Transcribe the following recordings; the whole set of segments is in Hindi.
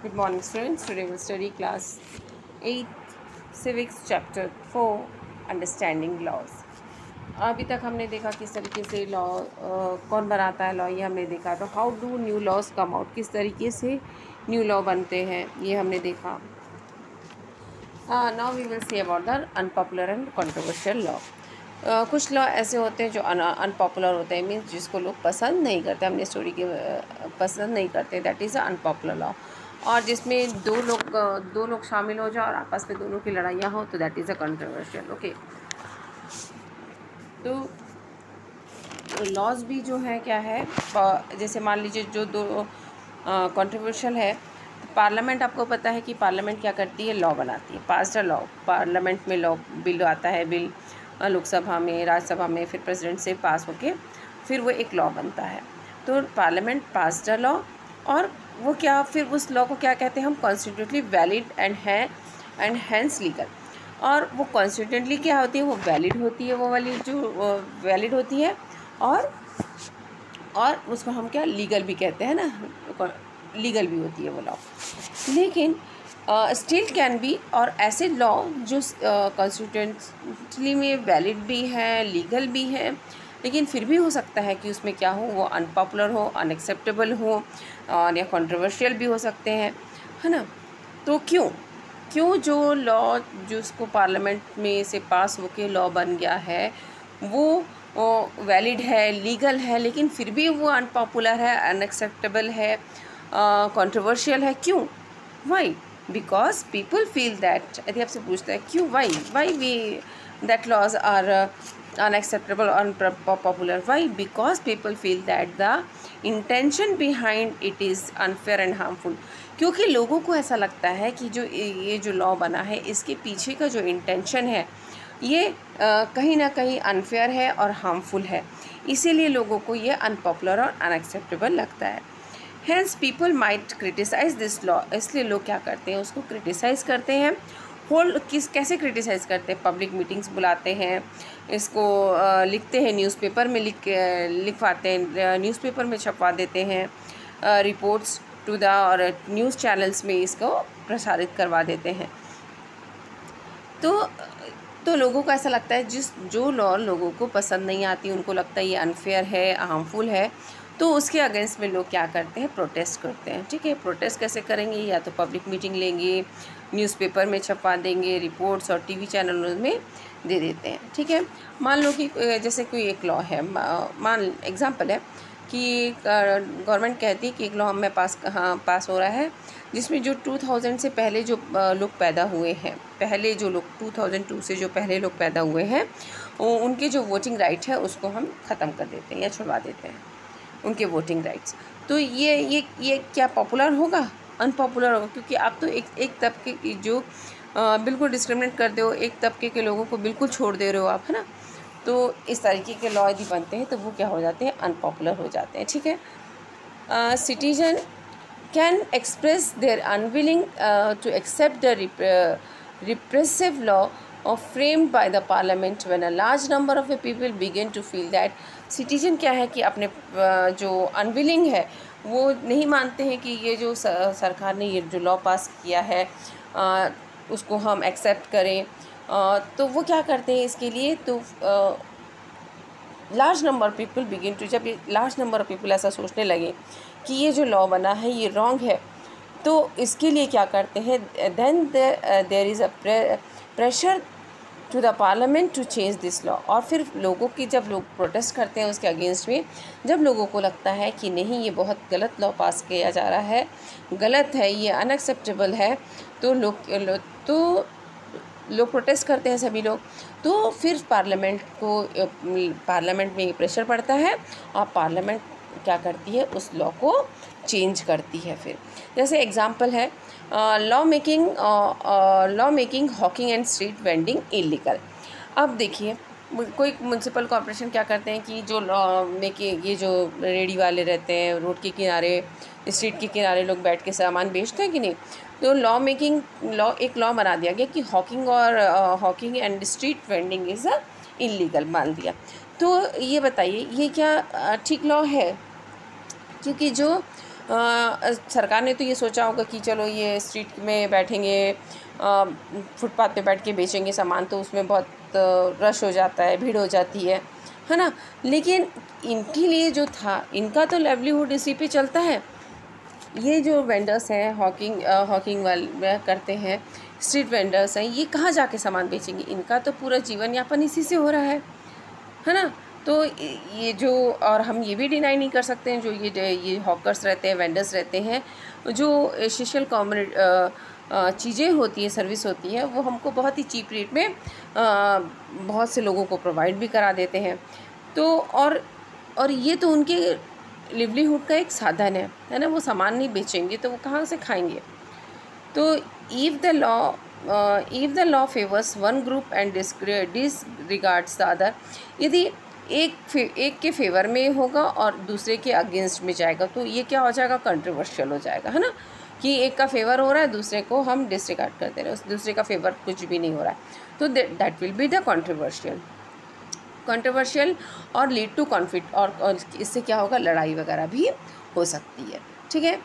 Good morning, students. Today we'll study class 8 civics chapter 4 understanding laws. अभी तक हमने देखा किस तरीके से लॉ कौन बनाता है लॉ, ये हमने देखा. तो how do new laws come out, किस तरीके से न्यू लॉ बनते हैं, ये हमने देखा. Now we will see about the unpopular and controversial law. कुछ लॉ ऐसे होते हैं जो अनपॉपुलर होते हैं, मीन्स जिसको लोग पसंद नहीं करते, हमने स्टोरी के पसंद नहीं करते, that is a unpopular law. और जिसमें दो लोग शामिल हो जाओ और आपस में दोनों की लड़ाइयाँ हो, तो that is a controversial. Okay, तो लॉज भी जो है क्या है, जैसे मान लीजिए जो दो कंट्रोवर्शियल है, तो पार्लियामेंट, आपको पता है कि पार्लियामेंट क्या करती है, लॉ बनाती है, पास अ लॉ. पार्लियामेंट में लॉ बिल आता है, बिल लोकसभा में, राज्यसभा में, फिर प्रेसिडेंट से पास होके फिर वो एक लॉ बनता है. तो पार्लियामेंट पास द लॉ, और वो क्या, फिर उस लॉ को क्या कहते हैं हम, कॉन्स्टिट्यूटली वैलिड एंड हैंस लीगल. और वो कॉन्स्टिट्यूटली क्या होती है, वो वैलिड होती है, वो वाली जो वैलिड होती है, और उसको हम क्या लीगल भी कहते हैं ना, लीगल भी होती है वो लॉ. लेकिन स्टिल कैन बी, और ऐसे लॉ जो कॉन्स्टिट्यूशनली में वैलिड भी है, लीगल भी है, लेकिन फिर भी हो सकता है कि उसमें क्या हो, वो अनपॉपुलर हो, अनएक्सेप्टेबल हो, और या कंट्रोवर्शियल भी हो सकते हैं, है ना. तो क्यों जो लॉ जो उसको पार्लियामेंट में से पास होके लॉ बन गया है, वो वैलिड है, लीगल है, लेकिन फिर भी वो अनपॉपुलर है, अनएक्सेप्टेबल है, कंट्रोवर्शियल है. क्यों? Why? Because people feel that, यदि आपसे पूछता है क्यों, why we that laws are unacceptable or unpopular. Why? Because people feel that the intention behind it is unfair and harmful. क्योंकि लोगों को ऐसा लगता है कि जो ये जो लॉ बना है, इसके पीछे का जो इंटेंशन है, ये कहीं ना कहीं अनफेयर है और हार्मफुल है, इसीलिए लोगों को ये अनपॉपुलर और अनएक्सेप्टेबल लगता है. Hence people might criticize this law. इसलिए लोग क्या करते हैं, उसको क्रिटिसाइज़ करते हैं. कैसे क्रिटिसाइज़ करते हैं, पब्लिक मीटिंग्स बुलाते हैं, इसको लिखते हैं, न्यूज़पेपर में लिखवाते हैं, न्यूज़पेपर में छपवा देते हैं, रिपोर्ट्स टू द और न्यूज़ चैनल्स में इसको प्रसारित करवा देते हैं. तो लोगों को ऐसा लगता है, जो लॉ लोगों को पसंद नहीं आती, उनको लगता है ये अनफेयर है, हार्मफुल है, तो उसके अगेंस्ट में लोग क्या करते हैं, प्रोटेस्ट करते हैं. ठीक है, प्रोटेस्ट कैसे करेंगे, या तो पब्लिक मीटिंग लेंगे, न्यूज़पेपर में छपवा देंगे, रिपोर्ट्स और टीवी चैनलों में दे देते हैं. ठीक है, मान लो कि जैसे कोई एक लॉ है, एग्जांपल है कि गवर्नमेंट कहती है कि एक लॉ में पास हो रहा है, जिसमें जो 2000 से पहले जो लोग पैदा हुए हैं, पहले जो लोग 2002 से जो पहले लोग पैदा हुए हैं, उनके जो वोटिंग राइट है उसको हम ख़त्म कर देते हैं या छुड़वा देते हैं, उनके वोटिंग राइट्स. तो ये क्या पॉपुलर होगा, अनपॉपुलर होगा, क्योंकि आप तो एक तबके की जो बिल्कुल डिस्क्रिमिनेट कर दे हो, एक तबके के लोगों को बिल्कुल छोड़ दे रहे हो आप, है ना. तो इस तरीके के लॉ यदि बनते हैं तो वो क्या हो जाते हैं, अनपॉपुलर हो जाते हैं. ठीक है, citizen can express their unwilling to accept the repressive law or framed by the parliament when a large number of the people begin to feel that. Citizen क्या है कि अपने जो अनविलिंग है, वो नहीं मानते हैं कि ये जो सरकार ने ये जो लॉ पास किया है उसको हम एक्सेप्ट करें. तो वो क्या करते हैं इसके लिए, तो large number people begin to, जब ये लार्ज नंबर ऑफ पीपल ऐसा सोचने लगे कि ये जो लॉ बना है ये रॉन्ग है, तो इसके लिए क्या करते हैं, then there is a pressure to the parliament to change this law. और फिर लोगों की, जब लोग प्रोटेस्ट करते हैं उसके अगेंस्ट में, जब लोगों को लगता है कि नहीं ये बहुत गलत लॉ पास किया जा रहा है, गलत है, ये अनएक्सेप्टेबल है, तो लोग प्रोटेस्ट करते हैं सभी लोग. तो फिर पार्लियामेंट में प्रेशर पड़ता है, और पार्लियामेंट क्या करती है, उस लॉ को चेंज करती है. फिर जैसे एग्जांपल है, law making Hawking and street vending illegal. अब देखिए, कोई म्यूनसिपल कॉर्पोरेशन क्या करते हैं कि जो लॉ मेकिंग, ये जो रेडी वाले रहते हैं रोड के किनारे, स्ट्रीट के किनारे लोग बैठ के सामान बेचते हैं कि नहीं, तो एक लॉ बना दिया गया कि Hawking and street vending is illegal मान दिया. तो ये बताइए, ये क्या ठीक लॉ है? क्योंकि जो सरकार ने तो ये सोचा होगा कि चलो ये स्ट्रीट में बैठेंगे, फुटपाथ पे बैठ के बेचेंगे सामान, तो उसमें बहुत रश हो जाता है, भीड़ हो जाती है ना। लेकिन इनके लिए जो था, इनका तो लाइवलीहुड इसी पे चलता है। ये जो वेंडर्स हैं, हॉकिंग वाले करते हैं, स्ट्रीट वेंडर्स हैं, ये कहाँ जाके सामान बेचेंगे? इनका तो पूरा जीवन यापन इसी से हो रहा है ना। तो ये जो, और हम ये भी डिनाई नहीं कर सकते हैं, जो ये हॉकर्स रहते हैं, वेंडर्स रहते हैं, जो एसेंशियल कॉमोडिटी चीज़ें होती हैं, सर्विस होती है, वो हमको बहुत ही चीप रेट में बहुत से लोगों को प्रोवाइड भी करा देते हैं। तो और ये तो उनके लिवलीहुड का एक साधन है ना। वो सामान नहीं बेचेंगे तो वो कहाँ से खाएंगे? तो if the law favours one group and डिसरिगार्ड्स the other, यदि एक के फेवर में होगा और दूसरे के अगेंस्ट में जाएगा, तो ये क्या हो जाएगा? कंट्रोवर्शियल हो जाएगा, है ना। कि एक का फेवर हो रहा है, दूसरे को हम डिसरिगार्ड करते रहे, उस दूसरे का फेवर कुछ भी नहीं हो रहा है, तो that will be the controversial और लीड टू कॉन्फ्लिक्ट, और इससे क्या होगा? लड़ाई वगैरह भी हो सकती है, ठीक है।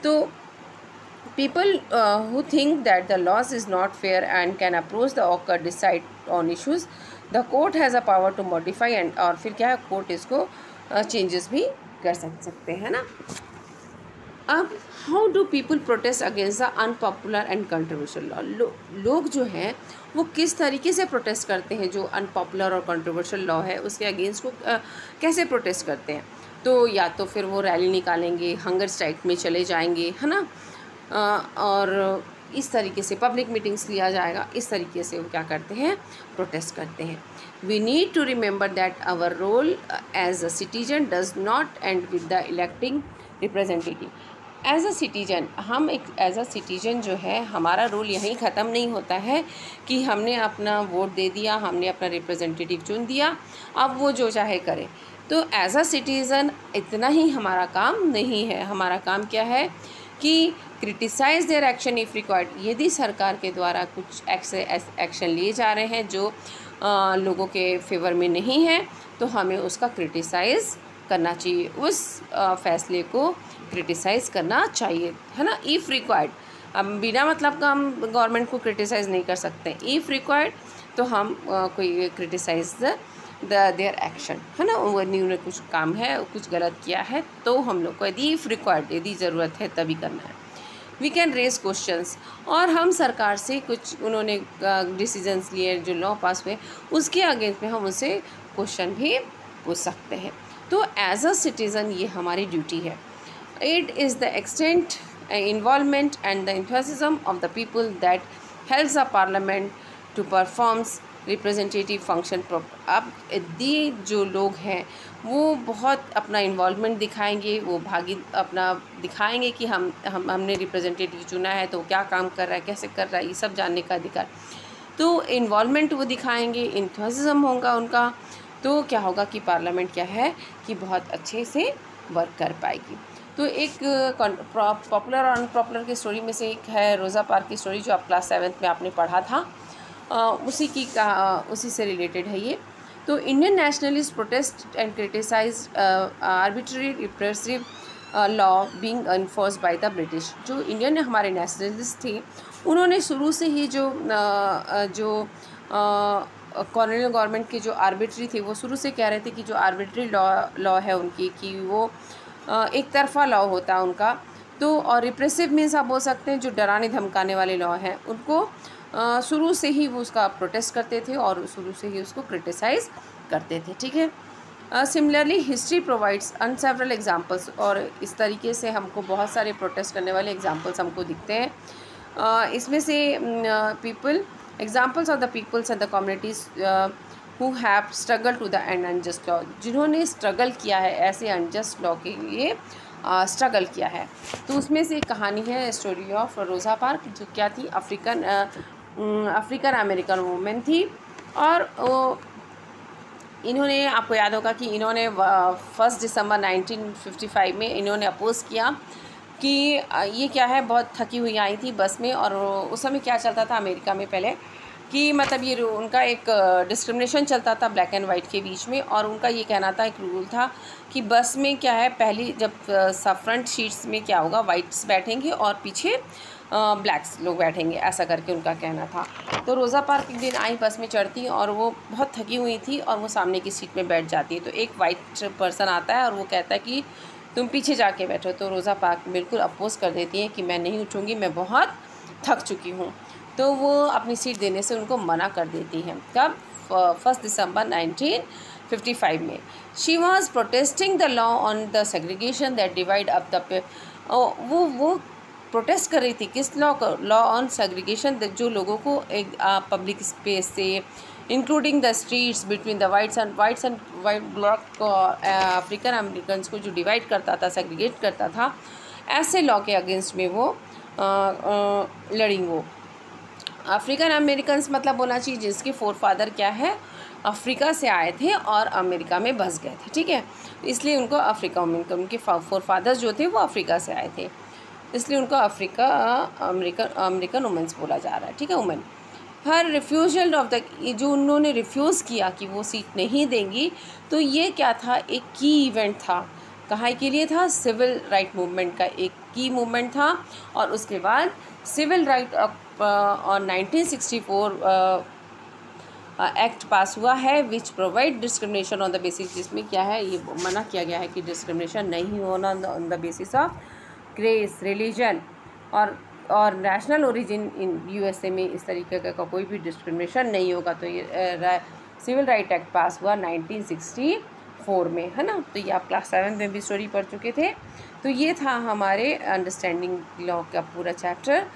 तो people who think that the laws is not fair and can approach the court decide on issues, the court has a power to modify and, और फिर क्या है? कोर्ट इसको चेंजेस भी कर सकते हैं ना। अब how do people protest against the unpopular and controversial law? लोग जो हैं वो किस तरीके से प्रोटेस्ट करते हैं? जो अनपॉपुलर और कंट्रोवर्शियल लॉ है उसके अगेंस्ट को कैसे प्रोटेस्ट करते हैं? तो या तो फिर वो रैली निकालेंगे, हंगर स्ट्राइक में चले जाएंगे, है ना, और इस तरीके से पब्लिक मीटिंग्स लिया जाएगा, इस तरीके से वो क्या करते हैं? प्रोटेस्ट करते हैं। We need to remember that our role as a citizen does not end with the electing representative. As a citizen, हम एक एज अ सिटीजन जो है, हमारा रोल यहीं ख़त्म नहीं होता है कि हमने अपना वोट दे दिया, हमने अपना रिप्रेजेंटेटिव चुन दिया, अब वो जो चाहे करे। तो एज अ सिटीज़न इतना ही हमारा काम नहीं है। हमारा काम क्या है कि criticise their action if required. यदि सरकार के द्वारा कुछ एक्शन लिए जा रहे हैं जो लोगों के फेवर में नहीं है, तो हमें उसका क्रिटिसाइज़ करना चाहिए, उस फैसले को क्रिटिसाइज़ करना चाहिए, है ना। इफ़ रिक्वायर्ड, अब बिना मतलब का हम गवर्नमेंट को क्रिटिसाइज़ नहीं कर सकते। इफ़ रिक्वायर्ड तो हम कोई क्रिटिसाइज़ देयर एक्शन, है ना। उन्होंने कुछ काम है, कुछ गलत किया है, तो हम लोग को यदि इफ़ रिक्वायर्ड, यदि ज़रूरत है तभी करना है। वी कैन रेज क्वेश्चंस, और हम सरकार से कुछ उन्होंने डिसीजंस लिए, जो लॉ पास हुए, उसके अगेंस्ट में हम उनसे क्वेश्चन भी पूछ सकते हैं। तो एज अ सिटीज़न ये हमारी ड्यूटी है। It is the extent involvement and the enthusiasm of the people that helps a parliament to performs representative function. अब यदि जो लोग हैं वो बहुत अपना इन्वॉल्वमेंट दिखाएंगे, वो अपना दिखाएंगे कि हमने रिप्रेजेंटेटिव चुना है तो क्या काम कर रहा है, कैसे कर रहा है, ये सब जानने का अधिकार। तो इन्वॉल्वमेंट वो दिखाएंगे, एंथुसियाज्म होगा उनका, तो क्या होगा कि पार्लियामेंट क्या है कि बहुत अच्छे से वर्क कर पाएगी। तो एक पॉपुलर और अनपॉपुलर की स्टोरी में से एक है रोज़ा पार्क की स्टोरी, जो आप क्लास 7th में आपने पढ़ा था, उसी से रिलेटेड है ये। तो Indian nationalist protest and criticise arbitrary repressive law being enforced by the British. जो इंडियन हमारे नेशनलिस्ट थे, उन्होंने शुरू से ही जो कॉलोनियल गवर्नमेंट के जो आर्बिट्री थे, वो शुरू से कह रहे थे कि जो आर्बिट्री लॉ है उनकी, कि वो एक तरफा लॉ होता है उनका। तो और रिप्रेसिव मीन्स आप बोल सकते हैं जो डराने धमकाने वाले लॉ हैं, उनको शुरू से ही वो उसका प्रोटेस्ट करते थे और शुरू से ही उसको क्रिटिसाइज़ करते थे, ठीक है। सिमिलरली हिस्ट्री प्रोवाइड्स अन सेवरल एग्जाम्पल्स, और इस तरीके से हमको बहुत सारे प्रोटेस्ट करने वाले एग्जाम्पल्स हमको दिखते हैं। इसमें से examples of the peoples and the communities who have struggle to the end unjust law, जिन्होंने स्ट्रगल किया है ऐसे अनजस्ट लॉ के लिए स्ट्रगल किया है। तो उसमें से एक कहानी है, स्टोरी ऑफ रोज़ा पार्क, जो क्या थी, अफ्रीकन अमेरिकन वूमेन थी, और इन्होंने, आपको याद होगा कि इन्होंने 1 दिसंबर 1955 में इन्होंने अपोज़ किया कि ये क्या है, बहुत थकी हुई आई थी बस में, और उस समय क्या चलता था अमेरिका में पहले, कि मतलब ये उनका एक डिस्क्रिमिनेशन चलता था ब्लैक एंड वाइट के बीच में, और उनका ये कहना था, एक रूल था कि बस में क्या है, पहली जब फ्रंट सीट्स में क्या होगा, वाइट्स बैठेंगे और पीछे ब्लैक्स लोग बैठेंगे, ऐसा करके उनका कहना था। तो रोज़ा पार्क एक दिन आई बस में चढ़ती और वो बहुत थकी हुई थी और वो सामने की सीट में बैठ जाती है। तो एक वाइट पर्सन आता है और वो कहता है कि तुम पीछे जाके बैठो। तो रोज़ा पार्क बिल्कुल अपोज कर देती है कि मैं नहीं उठूँगी, मैं बहुत थक चुकी हूँ। तो वो अपनी सीट देने से उनको मना कर देती है। कब? 1 दिसंबर 1955 में। She was protesting the law on the segregation that divide up the वो प्रोटेस्ट कर रही थी किस लॉ को? लॉ ऑन सेग्रीगेशन, जो लोगों को एक पब्लिक स्पेस से including the streets between the whites and white block को अफ्रीकन अमेरिकन को जो डिवाइड करता था, सेग्रीगेट करता था, ऐसे लॉ के अगेंस्ट में वो लड़ी। वो अफ्रीकन अमेरिकन्स मतलब होना चाहिए जिसके फोर फादर क्या है, अफ्रीका से आए थे और अमेरिका में बस गए थे, ठीक है। इसलिए उनको अफ्रीका अमेरिकन, उनके फोर फादर्स जो थे वो अफ्रीका से आए थे, इसलिए उनको अमेरिकन वुमेंस बोला जा रहा है, ठीक है, women. Her refusal of the, जो उन्होंने रिफ्यूज़ किया कि वो सीट नहीं देंगी, तो ये क्या था, एक की इवेंट था। कहाँ के लिए था? सिविल राइट मूवमेंट का एक की मूवमेंट था। और उसके बाद सिविल राइट और 1964 एक्ट पास हुआ है which provide discrimination on the basis, जिसमें क्या है, ये मना किया गया है कि डिस्क्रिमिनेशन नहीं होना on the basis of race, religion और नेशनल ओरिजिन। इन यूएसए में इस तरीके का कोई भी डिस्क्रिमिनेशन नहीं होगा। तो ये सिविल राइट एक्ट पास हुआ 1964 में, है ना। तो ये आप क्लास 7 में भी स्टोरी पढ़ चुके थे। तो ये था हमारे अंडरस्टैंडिंग लॉ का पूरा चैप्टर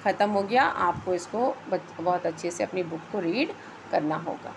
ख़त्म हो गया। आपको इसको बहुत अच्छे से अपनी बुक को रीड करना होगा।